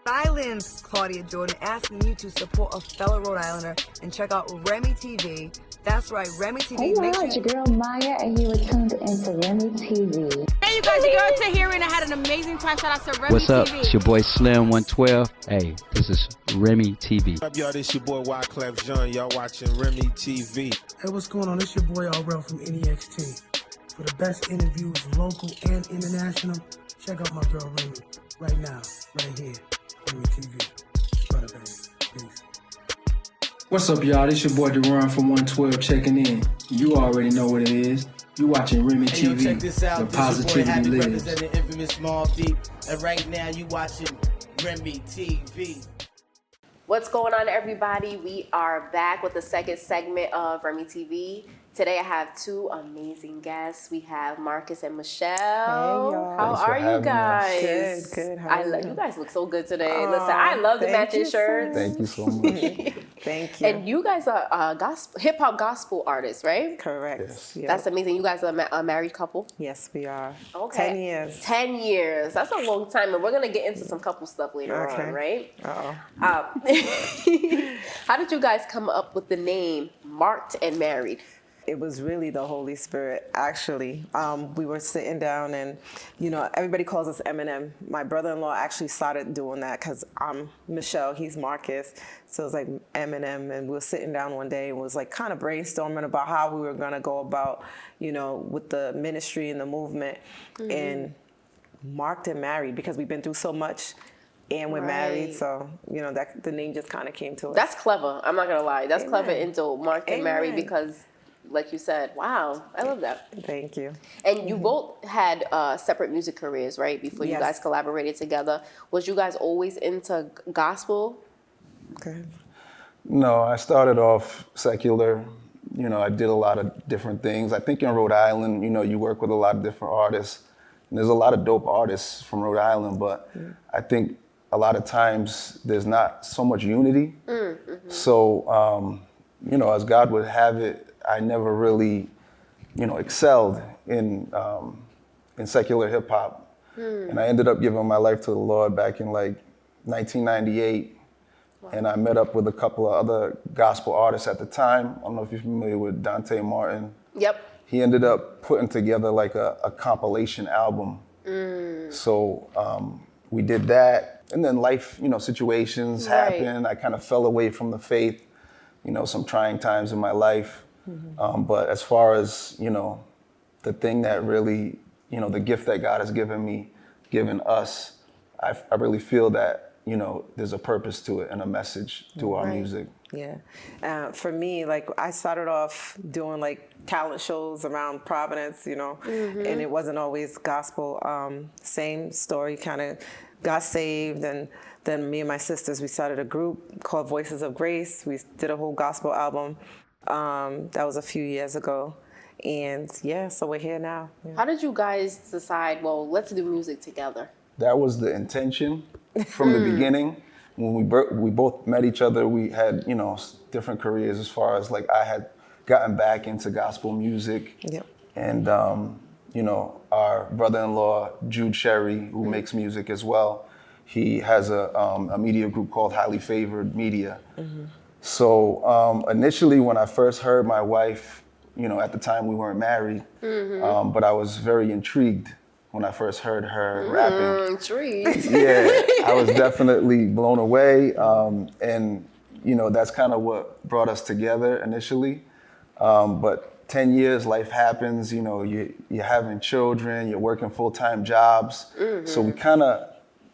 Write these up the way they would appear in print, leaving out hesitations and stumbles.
Island's Claudia Jordan asking you to support a fellow Rhode Islander and check out Remi TV. That's right, Remi TV. Hey y'all, it's your girl Maya, and you were tuned into Remi TV. Hey you guys, your girl Tahira, and I had an amazing time. Shout out to Remi TV. What's up? It's your boy Slim 112. Hey, this is Remi TV. What's up, y'all? This your boy Wyclef Jean. Y'all watching Remi TV. Hey, what's going on? This your boy RL from NEXT. For the best interviews, local and international, check out my girl Remy right now, right here, Remi TV. Brother, baby. Peace. What's up, y'all? This your boy Deron from 112 checking in. You already know what it is. You watching Remi TV. Yo, check this out. Where This your boy positivity Happy lives. representing Infamous Small Deep. And right now you watching Remi TV. What's going on, everybody? We are back with the second segment of Remi TV. Today I have two amazing guests. We have Marcus and Michelle. Hey, y'all. How are you guys? Good, good. How are you guys look so good today. Listen, I love the matching shirts. Thank you so much. Thank you. And you guys are hip hop gospel artists, right? Correct. Yes. Yep. That's amazing. You guys are a married couple? Yes, we are. Okay. 10 years. 10 years. That's a long time. And we're going to get into some couple stuff later on, right? Uh-oh. How did you guys come up with the name Marked and Married? It was really the Holy Spirit, actually. We were sitting down and, you know, everybody calls us Eminem. My brother-in-law actually started doing that because I'm Michelle, he's Marcus. So it was like Eminem, and we were sitting down one day and was like kind of brainstorming about how we were going to go about, you know, with the ministry and the movement. Mm-hmm. And Marked and Married, because we've been through so much. And we're married, so, you know, that the name just kind of came to us. That's clever. I'm not going to lie. That's Amen. clever into Marked and Married because, like you said, wow, I love that. Thank you. And you both had separate music careers, right, before you guys collaborated together. Was you guys always into gospel? Okay. No, I started off secular. You know, I did a lot of different things. I think in Rhode Island, you know, you work with a lot of different artists. And there's a lot of dope artists from Rhode Island, but I think a lot of times there's not so much unity. Mm-hmm. So, you know, as God would have it, I never really, you know, excelled in secular hip hop. And I ended up giving my life to the Lord back in like 1998. Wow. And I met up with a couple of other gospel artists at the time. I don't know if you're familiar with Dante Martin. Yep. He ended up putting together like a compilation album. So we did that. And then life, you know, situations happened. I kind of fell away from the faith, you know, some trying times in my life. Mm-hmm. But as far as, you know, the thing that really, you know, the gift that God has given me, given us, I really feel that, you know, there's a purpose to it and a message to our music. Yeah. For me, like I started off doing like talent shows around Providence, you know, and it wasn't always gospel. Same story, kind of got saved, and then me and my sisters, we started a group called Voices of Grace. We did a whole gospel album. That was a few years ago. And yeah, so we're here now. Yeah. How did you guys decide, well, let's do music together? That was the intention from the beginning. When we both met each other, we had, you know, different careers as far as like I had gotten back into gospel music. Yep. And, you know, our brother-in-law, Jude Sherry, who makes music as well, he has a media group called Highly Favored Media. So initially when I first heard my wife, you know, at the time we weren't married, but I was very intrigued when I first heard her rapping. Intrigued. Yeah, I was definitely blown away. And, you know, that's kind of what brought us together initially. But 10 years, life happens, you know, you're having children, you're working full-time jobs. So we kind of,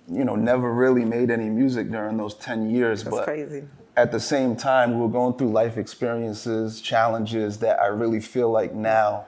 you know, never really made any music during those 10 years. That's crazy. At the same time, we were going through life experiences, challenges that I really feel like now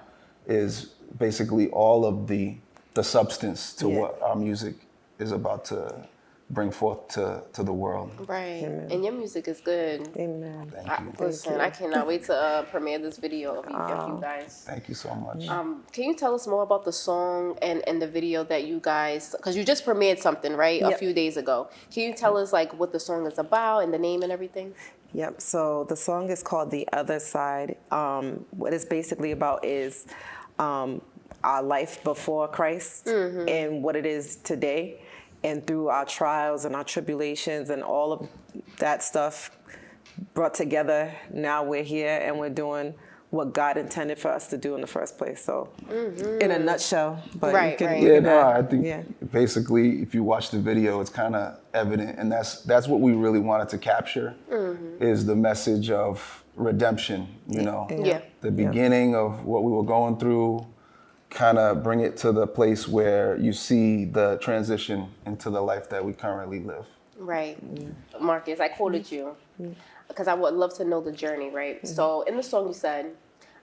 is basically all of the substance to what our music is about to bring forth to the world. Right. Amen. And your music is good. Amen. Thank you. Listen, I cannot wait to premiere this video of you guys. Thank you so much. Can you tell us more about the song and the video that you guys, because you just premiered something, right? A few days ago. Can you tell us like what the song is about and the name and everything? Yep. So the song is called The Other Side. What it's basically about is our life before Christ and what it is today, and through our trials and our tribulations and all of that stuff brought together, now we're here and we're doing what God intended for us to do in the first place. So, in a nutshell, but Right. Yeah, no, I think basically, if you watch the video, it's kind of evident, and that's what we really wanted to capture, is the message of redemption. You know, the beginning of what we were going through, kind of bring it to the place where you see the transition into the life that we currently live. Right. Marcus, I quoted you because I would love to know the journey, right? So in the song you said,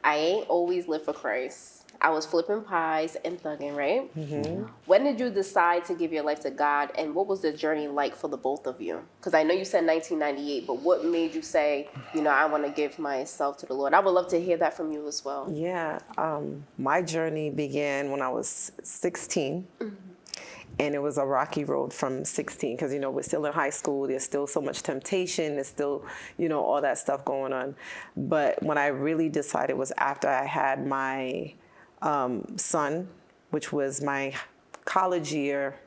I ain't always lived for Christ. I was flipping pies and thugging, right? When did you decide to give your life to God, and what was the journey like for the both of you? Because I know you said 1998, but what made you say, you know, I want to give myself to the Lord? I would love to hear that from you as well. Yeah, my journey began when I was 16. And it was a rocky road from 16 because, you know, we're still in high school. There's still so much temptation. There's still, you know, all that stuff going on. But when I really decided was after I had my son, which was my college year,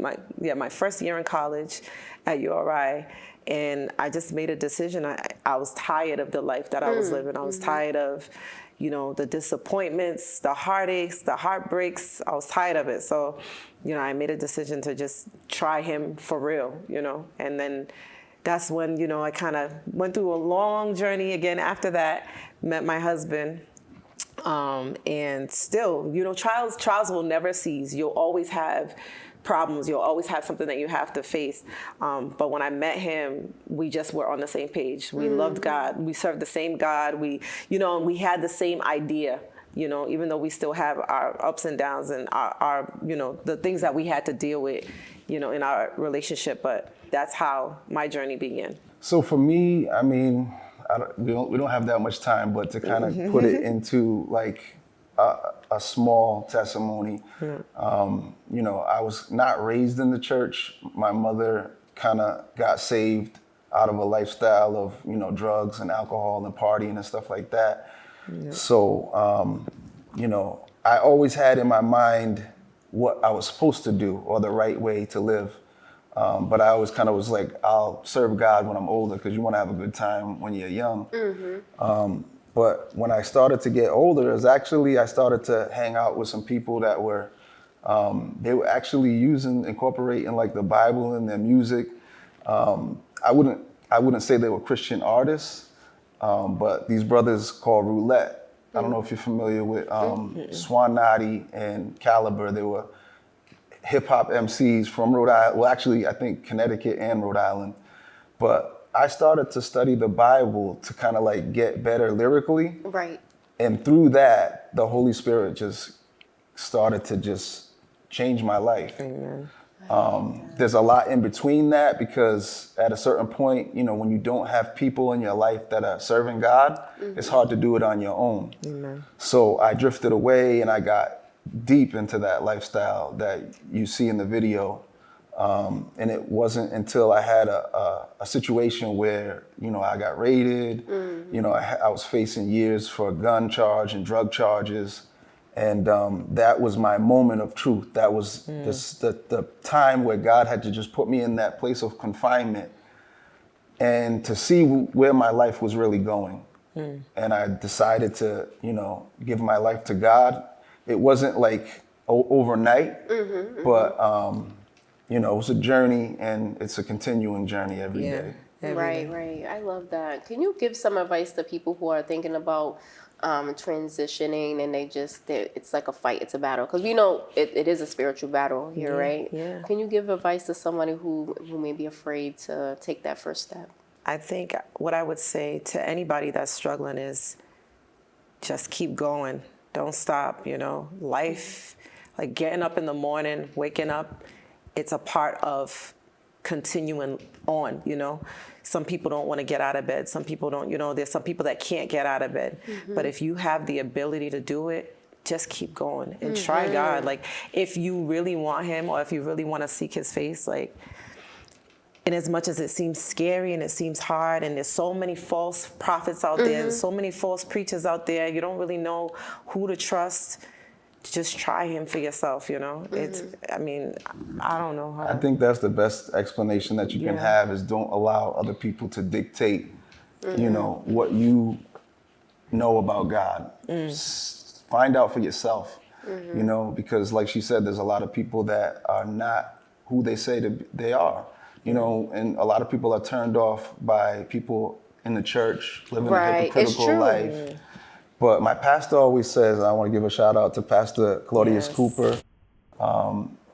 my first year in college at URI. And I just made a decision. I was tired of the life that I was living. I was tired of, you know, the disappointments, the heartaches, the heartbreaks. I was tired of it. So, you know, I made a decision to just try him for real, you know. And then that's when, you know, I kind of went through a long journey again after that, met my husband. And still, you know, trials will never cease. You'll always have problems. You'll always have something that you have to face. But when I met him, we just were on the same page. We loved God. We served the same God. We, you know, and we had the same idea, you know, even though we still have our ups and downs and our, you know, the things that we had to deal with, you know, in our relationship. But that's how my journey began. So for me, I mean, we don't have that much time, but to kind of put it into like a small testimony. You know, I was not raised in the church. My mother kind of got saved out of a lifestyle of, you know, drugs and alcohol and partying and stuff like that. So, you know, I always had in my mind what I was supposed to do or the right way to live. But I always kind of was like, I'll serve God when I'm older because you want to have a good time when you're young. But when I started to get older, it was actually, I started to hang out with some people that were, they were actually incorporating like the Bible in their music. I wouldn't say they were Christian artists, but these brothers called Roulette. I don't know if you're familiar with Swan Nadi and Caliber. They were hip hop MCs from Rhode Island. Well, actually, I think Connecticut and Rhode Island. But I started to study the Bible to kind of like get better lyrically. Right. And through that, the Holy Spirit just started to just change my life. Amen. There's a lot in between that because at a certain point, you know, when you don't have people in your life that are serving God, it's hard to do it on your own. Amen. So I drifted away and I got deep into that lifestyle that you see in the video. And it wasn't until I had a situation where, you know, I got raided, you know, I was facing years for a gun charge and drug charges. And that was my moment of truth. That was the time where God had to just put me in that place of confinement and to see where my life was really going. And I decided to, you know, give my life to God. It wasn't like overnight, but, you know, it was a journey and it's a continuing journey every day. Right. I love that. Can you give some advice to people who are thinking about transitioning and it's like a fight, it's a battle? Because we know it is a spiritual battle here, right? Yeah. Can you give advice to somebody who may be afraid to take that first step? I think what I would say to anybody that's struggling is just keep going. Don't stop, you know. Life, like getting up in the morning, waking up, it's a part of continuing on, you know. Some people don't want to get out of bed. Some people don't, you know, there's some people that can't get out of bed. But if you have the ability to do it, just keep going and try God. Like, if you really want him or if you really want to seek his face, like, and as much as it seems scary and it seems hard and there's so many false prophets out there, there's so many false preachers out there, you don't really know who to trust, just try him for yourself, you know? It's, I mean, I don't know how. I think that's the best explanation that you can have is don't allow other people to dictate, you know, what you know about God. Find out for yourself, you know, because like she said, there's a lot of people that are not who they say they are, you know, and a lot of people are turned off by people in the church living a hypocritical life. But my pastor always says, and I want to give a shout out to Pastor Claudius Cooper.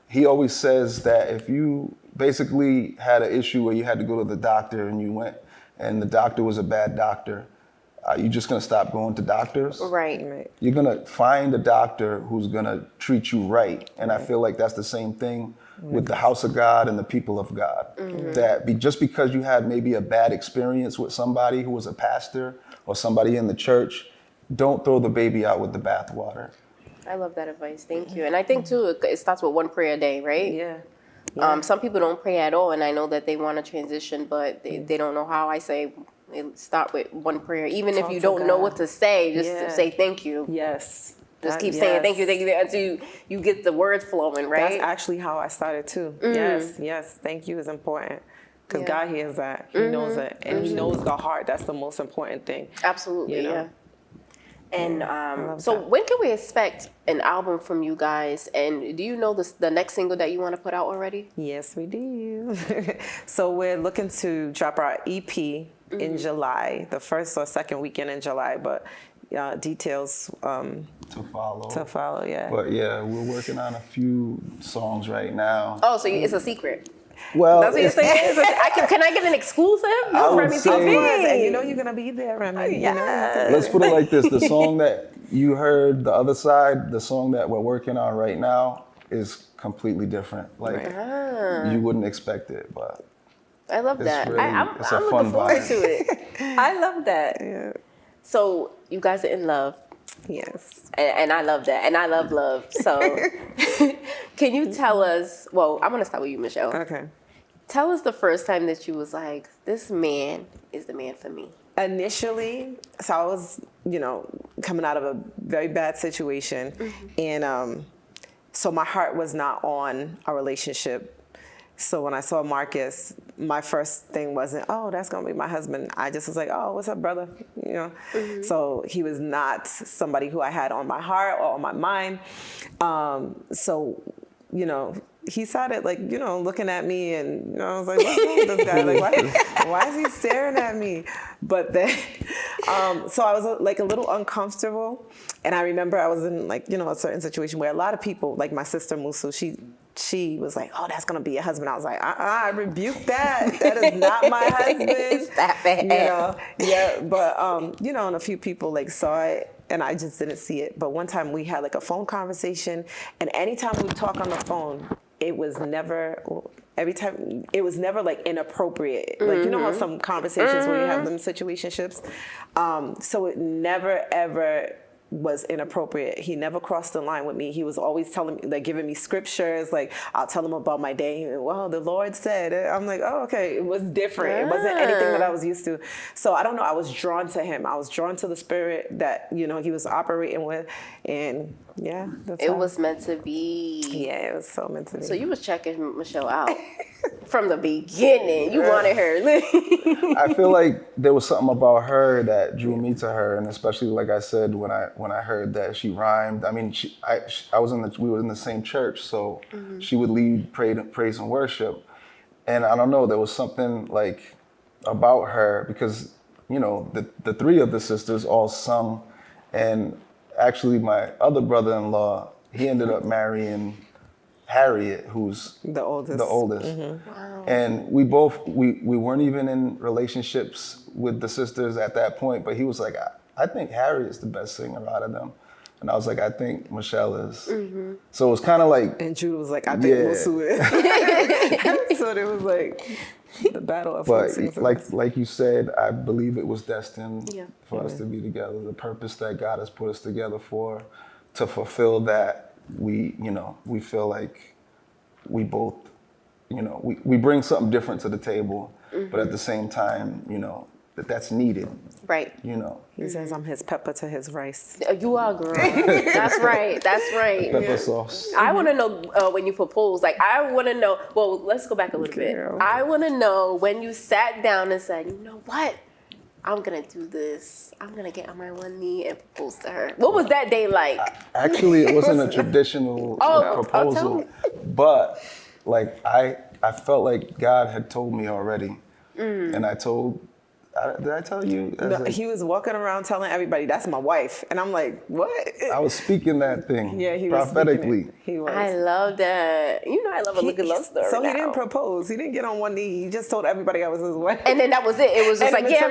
He always says that if you basically had an issue where you had to go to the doctor and you went and the doctor was a bad doctor, you're just going to stop going to doctors. Right. You're going to find a doctor who's going to treat you right. And I feel like that's the same thing with the house of God and the people of God. Just because you had maybe a bad experience with somebody who was a pastor or somebody in the church, don't throw the baby out with the bathwater. I love that advice. Thank you. And I think too, it starts with one prayer a day, right? Yeah. Some people don't pray at all, and I know that they want to transition, but they don't know how. I say start with one prayer, even if you don't know what to say. Just say thank you. Yes. Just keep saying thank you until you get the words flowing, right? That's actually how I started too. Yes. Thank you is important. Because God hears that. He knows it. And He knows the heart. That's the most important thing. Absolutely, you know? And so when can we expect an album from you guys? And do you know the next single that you want to put out already? Yes, we do. So we're looking to drop our EP in July, the first or second weekend in July, but details to follow, yeah. But yeah, we're working on a few songs right now. Oh, so it's a secret. Well, that's what you're saying. Can I get an exclusive? Remy TV. And you know you're gonna be there, Remy. Let's put it like this: the song that you heard, the other side, the song that we're working on right now, is completely different. Like you wouldn't expect it, but I love that. Really, I'm looking forward to it. I love that. Yeah. So you guys are in love. Yes. And I love that. And I love love. So can you tell us, well, I'm going to start with you, Michelle. Okay. Tell us the first time that you was like, this man is the man for me. Initially, so I was, coming out of a very bad situation. And so my heart was not on a relationship. So when I saw Marcus, my first thing wasn't, oh, that's going to be my husband. I just was like, oh, what's up, brother? So he was not somebody who I had on my heart or on my mind. So, he started looking at me and, I was like, what's wrong with this guy? Like, why is he staring at me? But then, so I was a little uncomfortable. And I remember I was in a certain situation where a lot of people, like my sister Musu, she was like, oh, that's going to be your husband. I was like, I rebuke that. That is not my husband. It's that bad. Yeah. But, and a few people saw it and I just didn't see it. But one time we had a phone conversation, and anytime we talk on the phone, it was never inappropriate. You know how some conversations where you have them situationships. So it never, ever was inappropriate. He never crossed the line with me. He was always telling me, giving me scriptures. I'll tell him about my day. Well, the Lord said. I'm like, oh, okay. It was different. It wasn't anything that I was used to. So I don't know. I was drawn to him. I was drawn to the spirit that he was operating with, and yeah, it was meant to be. Yeah, it was so meant to be. So you was checking Michelle out from the beginning. You wanted her. I feel like there was something about her that drew me to her, and especially like I said when I heard that she rhymed. I mean, we were in the same church, so she would lead praise and worship, and I don't know, there was something about her because the three of the sisters all sung, and actually my other brother-in-law, he ended up marrying Harriet, who's the oldest. Wow. And we weren't even in relationships with the sisters at that point, but he was like, I think Harriet's the best singer out of them. And I was like, I think Michelle is. So it was kind of like... And Jude was like, I think Musu is. So there was the battle of... But like you said, I believe it was destined for us to be together. The purpose that God has put us together for, to fulfill that, we feel like we both, we bring something different to the table, but at the same time, that's needed. Right. You know. He says I'm his pepper to his rice. You are, girl. That's right. That's right. Pepper sauce. I want to know when you propose. Like, I want to know. Well, let's go back a little bit. I want to know when you sat down and said, you know what? I'm going to do this. I'm going to get on my one knee and propose to her. What was that day like? Actually, it wasn't a traditional proposal. But, like, I felt like God had told me already. And I told... Did I tell you? No, he was walking around telling everybody, that's my wife. And I'm like, what? I was speaking that thing. Yeah, he was prophetically. He was. I love that. You know, I love a look at love story. So now. he didn't propose. He didn't get on one knee. He just told everybody I was his wife. And then that was it. It was just like, yeah,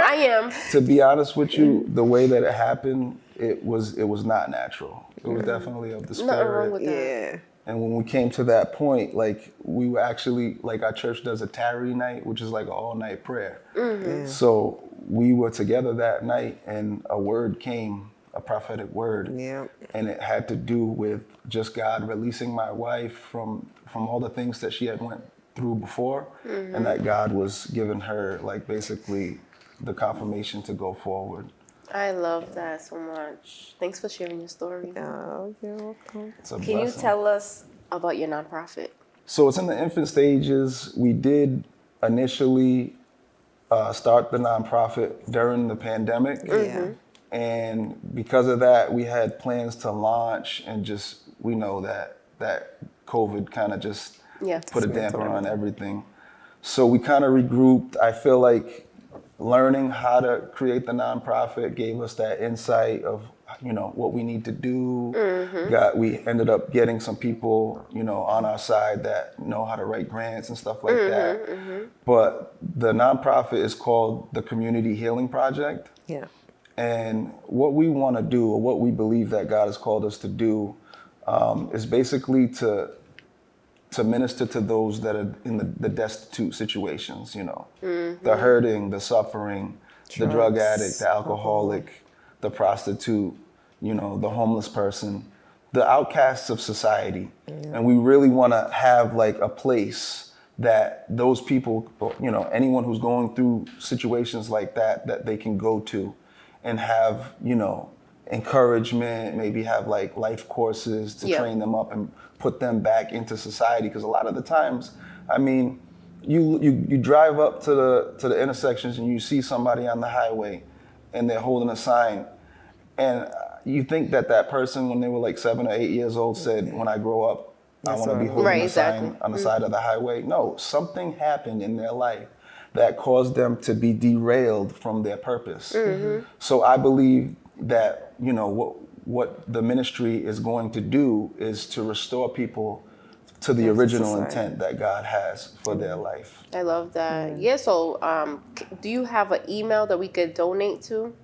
I am. To be honest with you, the way that it happened, it was not natural. It was definitely of the spirit. Nothing wrong with that. Yeah. And when we came to that point, like, we were actually, like, our church does a tarry night, which is like an all-night prayer. So we were together that night, and a word came, a prophetic word. And it had to do with just God releasing my wife from all the things that she had went through before, and that God was giving her, like, basically the confirmation to go forward. I love that so much. Thanks for sharing your story. Oh, you're welcome. Can you tell us about your nonprofit? So it's in the infant stages. We did initially start the nonprofit during the pandemic. And because of that, we had plans to launch, and just, we know that COVID kind of just put a damper on everything. So we kind of regrouped. I feel like learning how to create the nonprofit gave us that insight of, you know, what we need to do. We ended up getting some people, you know, on our side that know how to write grants and stuff like that. But the nonprofit is called the Community Healing Project. And what we want to do, or what we believe that God has called us to do, is basically to minister to those that are in the destitute situations, you know, the hurting, the suffering, the drug addict, the alcoholic, the prostitute, you know, the homeless person, the outcasts of society. And we really want to have, like, a place that those people, you know, anyone who's going through situations like that they can go to and have, you know, encouragement, maybe have, like, life courses to train them up and put them back into society. Because a lot of the times, I mean, you drive up to the intersections and you see somebody on the highway and they're holding a sign, and you think that person, when they were like 7 or 8 years old, said, when I grow up, I want to be holding a sign on the side of the highway. No, something happened in their life that caused them to be derailed from their purpose. So I believe that, you know, what the ministry is going to do is to restore people to the original intent that God has for their life. I love that. Yeah, so do you have an email that we could donate to?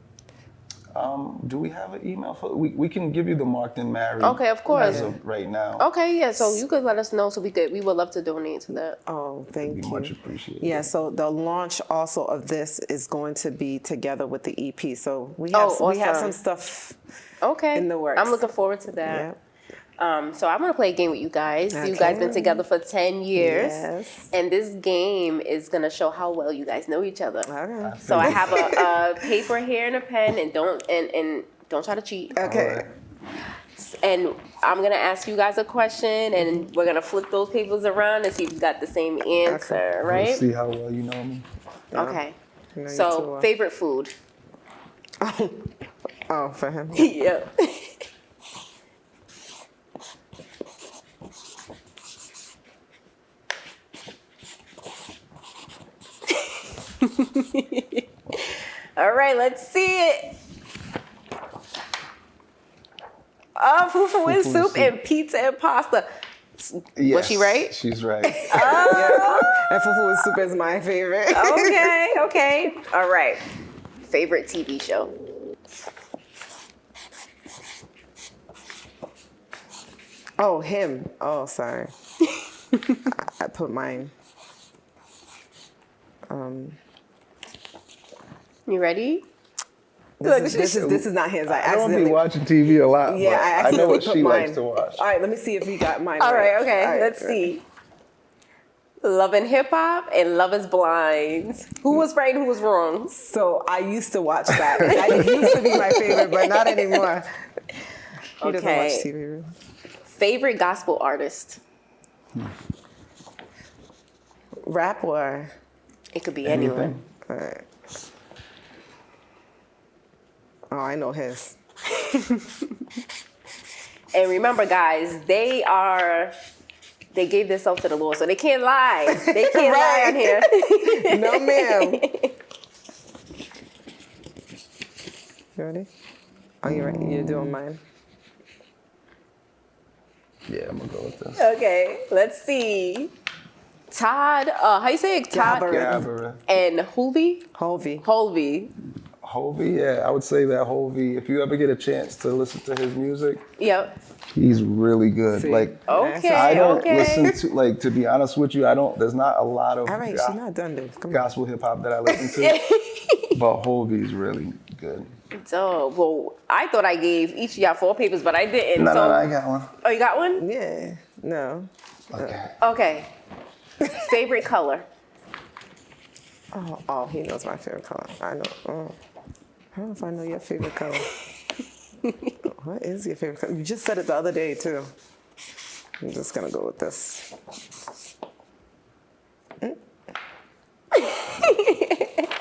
Do we have an email for? We can give you the Marked and Married. Okay, of course. As of right now. Okay, yeah. So you could let us know, so we would love to donate to that. Oh, thank you. Much appreciated. Yeah. So the launch also of this is going to be together with the EP. So we have some stuff. In the works. I'm looking forward to that. So I'm going to play a game with you guys. You guys been together for 10 years. And this game is going to show how well you guys know each other. So I have a paper here and a pen, and don't try to cheat. Okay. And I'm going to ask you guys a question, and we're going to flip those papers around and see if you got the same answer, right? Let's see how well you know me. Okay. So, favorite food? Oh, for him? Yeah. All right, let's see it. Fufu with soup and pizza and pasta. Yes, was she right? She's right. And fufu with soup is my favorite. Okay. All right. Favorite TV show? Oh, him. Oh, sorry. I put mine. You ready? This is not his. I don't be watching TV a lot. Yeah, I know what she likes to watch. All right, let me see if you got mine. All right, okay. Let's see. Loving Hip Hop and Love is Blind. Who was right and who was wrong? So I used to watch that. That used to be my favorite, but not anymore. He doesn't watch TV. Really. Favorite gospel artist? Rap or? It could be anyone. All right. Oh, I know his. And remember, guys, they gave themselves to the Lord, so they can't lie. They can't lie on here. No, ma'am. You ready? Oh, you ready? You're doing mine. Yeah, I'm gonna go with this. Okay, let's see. Todd, how you say it? Todd Gabbard. and Hulvey? Hulvey. Hovey, yeah, I would say that Hovey. If you ever get a chance to listen to his music, yep, he's really good. See. Like, okay, I don't listen to, like, to be honest with you, there's not a lot of All right, she's not done, dude. Come gospel hip hop that I listen to, but Hovey's really good. So, well, I thought I gave each of y'all 4 papers, but I didn't. No, so, I got one. Oh, you got one? Yeah. No. Okay. Favorite color? Oh, he knows my favorite color. I know. I don't know if I know your favorite color. What is your favorite color? You just said it the other day, too. I'm just going to go with this.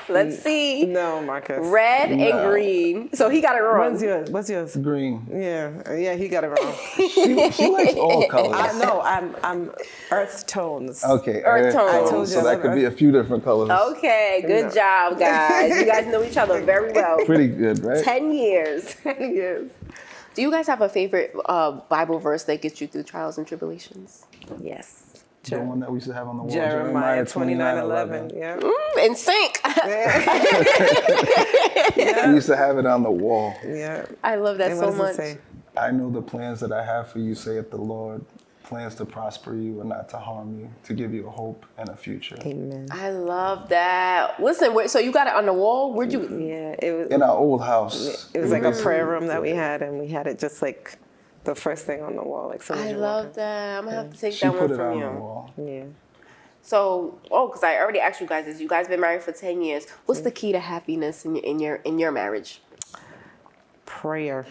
Let's see. No, Marcus. Red and green. So he got it wrong. What's yours? Green. Yeah, he got it wrong. She likes all colors. I know. I'm earth tones. Okay, Earth tones. I told you so that could be a few different colors. Okay, good job, guys. You guys know each other very well. Pretty good, right? 10 years. 10 years. Do you guys have a favorite Bible verse that gets you through trials and tribulations? Yes. The one that we used to have on the wall. Jeremiah 29:11. Yeah. In sync. We used to have it on the wall. Yeah. I love that so much. I know the plans that I have for you, saith the Lord, plans to prosper you and not to harm you, to give you a hope and a future. Amen. I love that. Listen, so you got it on the wall? Where'd you? Yeah, it was in our old house. It was like a prayer room that we had, and we had it just like the first thing on the wall. Like I love that. I'm gonna have to take She that put one it from on you. the wall. Yeah. So, because I already asked you guys this. You guys been married for 10 years. What's the key to happiness in your marriage? Prayer.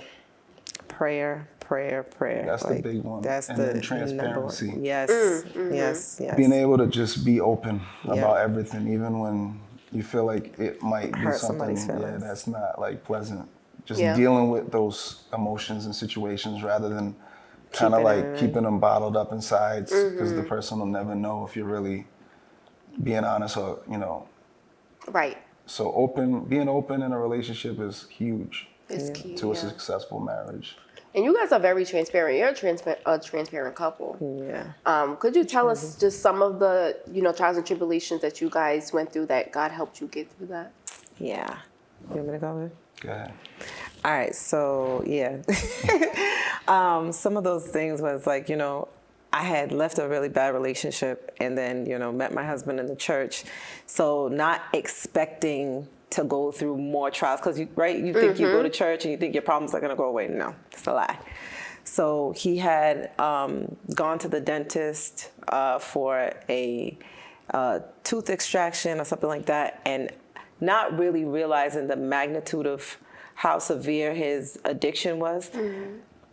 That's like, the big one. That's and the then transparency. Yes. Yes. Being able to just be open about everything, even when you feel like it might be something that's not like pleasant. Just dealing with those emotions and situations rather than kind of like keeping them bottled up inside, because the person will never know if you're really being honest or, Right. So being open in a relationship is huge. It's key to a successful marriage. And you guys are very transparent. You're a transparent couple. Yeah. Could you tell us just some of the, trials and tribulations that you guys went through that God helped you get through that? Yeah. You want me to go with? Go ahead. All right. So, yeah. Some of those things was like, I had left a really bad relationship and then, met my husband in the church. So not expecting to go through more trials because you think you go to church and you think your problems are going to go away. No, it's a lie. So he had gone to the dentist for a tooth extraction or something like that, and not really realizing the magnitude of how severe his addiction was.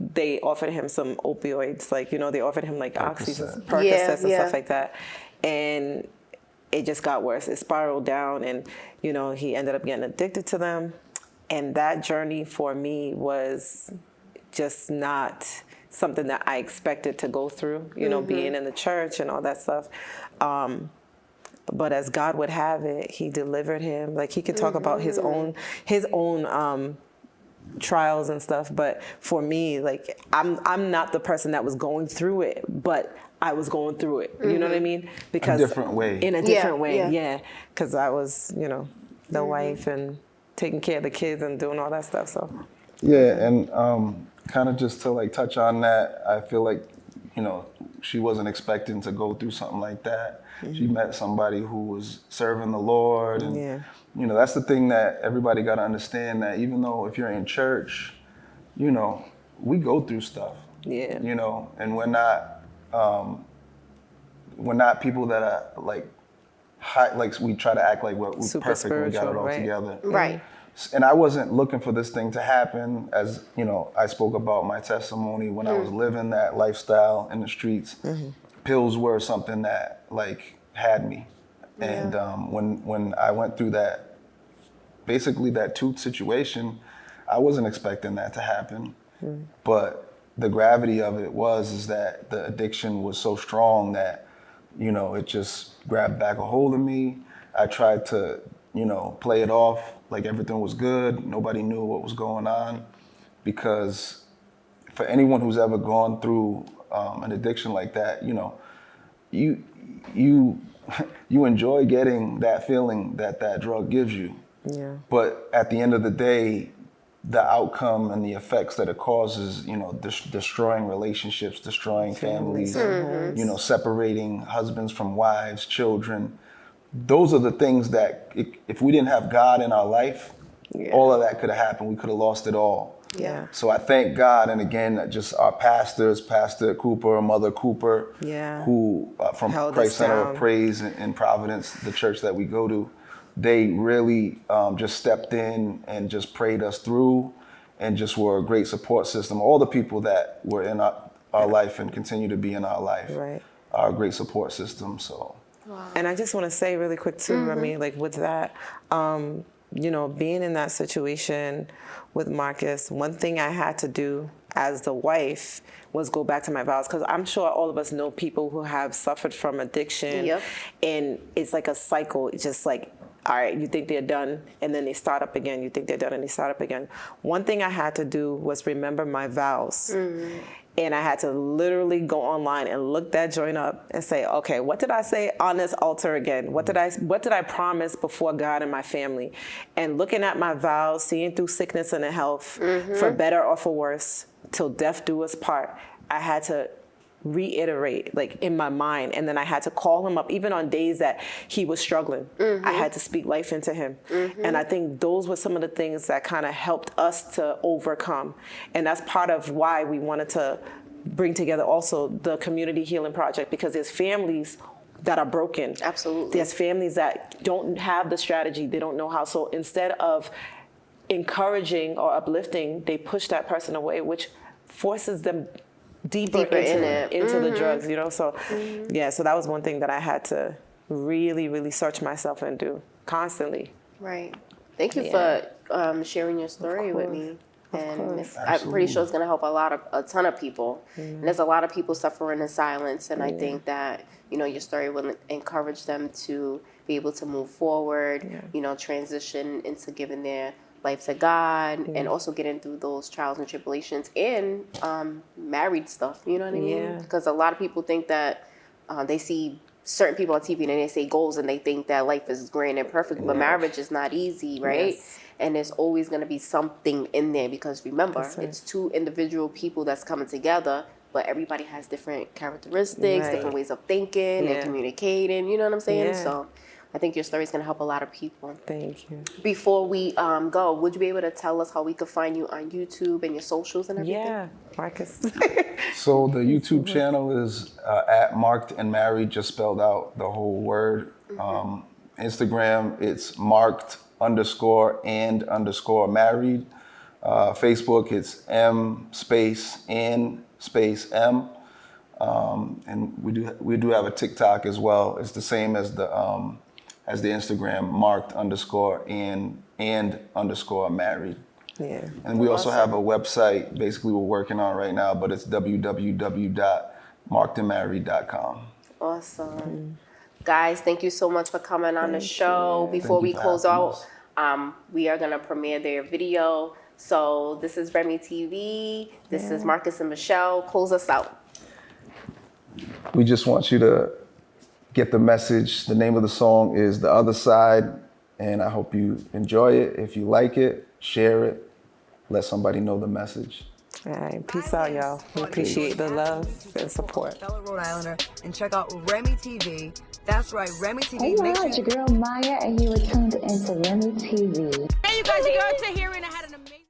They offered him some opioids, they offered him like Percocets and stuff like that. And it just got worse. It spiraled down, and he ended up getting addicted to them. And that journey for me was just not something that I expected to go through, being in the church and all that stuff. But as God would have it, he delivered him. Like, he could talk about his own trials and stuff. But for me, like, I'm not the person that was going through it, but I was going through it. You know what I mean? Because a different way. In a different way, yeah. Because I was, the wife and taking care of the kids and doing all that stuff. So. Yeah, and kind of just to like touch on that, I feel like, she wasn't expecting to go through something like that. She met somebody who was serving the Lord, and that's the thing that everybody got to understand, that even though if you're in church, we go through stuff. Yeah. And we're not we're not people that are like like we try to act like we're Super perfect and we got it spiritual, all right? together. Right. And I wasn't looking for this thing to happen. As you know, I spoke about my testimony when I was living that lifestyle in the streets. Pills were something that like had me. And when I went through that, basically that tooth situation, I wasn't expecting that to happen. But the gravity of it is that the addiction was so strong that, you know, it just grabbed back a hold of me. I tried to, you know, play it off like everything was good. Nobody knew what was going on, because for anyone who's ever gone through an addiction like that, you know, you enjoy getting that feeling that drug gives you. Yeah. But at the end of the day, the outcome and the effects that it causes, you know, destroying relationships, destroying families, you know, separating husbands from wives, children. Those are the things that if we didn't have God in our life, all of that could have happened. We could have lost it all. Yeah. So I thank God, and again, just our pastors, Pastor Cooper, Mother Cooper, who from Held Christ us Center down. of Praise in Providence, the church that we go to. They really just stepped in and just prayed us through, and just were a great support system. All the people that were in our life and continue to be in our life are a great support system. So. Wow. And I just want to say really quick too, Remy, like with that, you know, being in that situation with Marcus, one thing I had to do as the wife was go back to my vows, because I'm sure all of us know people who have suffered from addiction, and it's like a cycle. It's just like, all right, you think they're done, and then they start up again. You think they're done, and they start up again. One thing I had to do was remember my vows. And I had to literally go online and look that joint up and say, okay, what did I say on this altar again? What did I promise before God and my family? And looking at my vows, seeing through sickness and health, for better or for worse, till death do us part, I had to reiterate like in my mind, and then I had to call him up even on days that he was struggling. I had to speak life into him. And I think those were some of the things that kind of helped us to overcome, and that's part of why we wanted to bring together also the Community Healing Project, because there's families that are broken. Absolutely. There's families that don't have the strategy, they don't know how. So instead of encouraging or uplifting, they push that person away, which forces them deeper into the drugs, you know. So yeah, so that was one thing that I had to really, really search myself and do constantly. Right. Thank you for sharing your story with me. And I'm pretty sure it's going to help a ton of people. And there's a lot of people suffering in silence, and I think that, you know, your story will encourage them to be able to move forward, you know, transition into giving their life to God, and also getting through those trials and tribulations and married stuff, you know what I mean? Because a lot of people think that they see certain people on TV and they say goals and they think that life is grand and perfect, but marriage is not easy, right? And there's always going to be something in there, because remember, it's two individual people that's coming together, but everybody has different characteristics, different ways of thinking and communicating, you know what I'm saying? So I think your story is going to help a lot of people. Thank you. Before we go, would you be able to tell us how we could find you on YouTube and your socials and everything? Yeah, Marcus. So the YouTube channel is at Marked and Married, just spelled out the whole word. Instagram, it's marked_and_married. Facebook, it's M_and_M. And we do have a TikTok as well. It's the same as the Instagram, marked_and_married. Yeah. And we also have a website, basically we're working on right now, but it's www.markedandmarried.com. Awesome. Guys, thank you so much for coming on the show. Before we close out, we are going to premiere their video. So this is Remi TV. This is Marcus and Michelle. Close us out. We just want you to get the message. The name of the song is The Other Side, and I hope you enjoy it. If you like it, share it. Let somebody know the message. All right, peace out, y'all. We appreciate the love and support. Fellow Rhode Islander, and check out Remi TV. That's right, Remi TV. Hey, y'all, it's your girl Maya, and you were tuned into Remi TV. Hey, you guys, you got to hear it. I had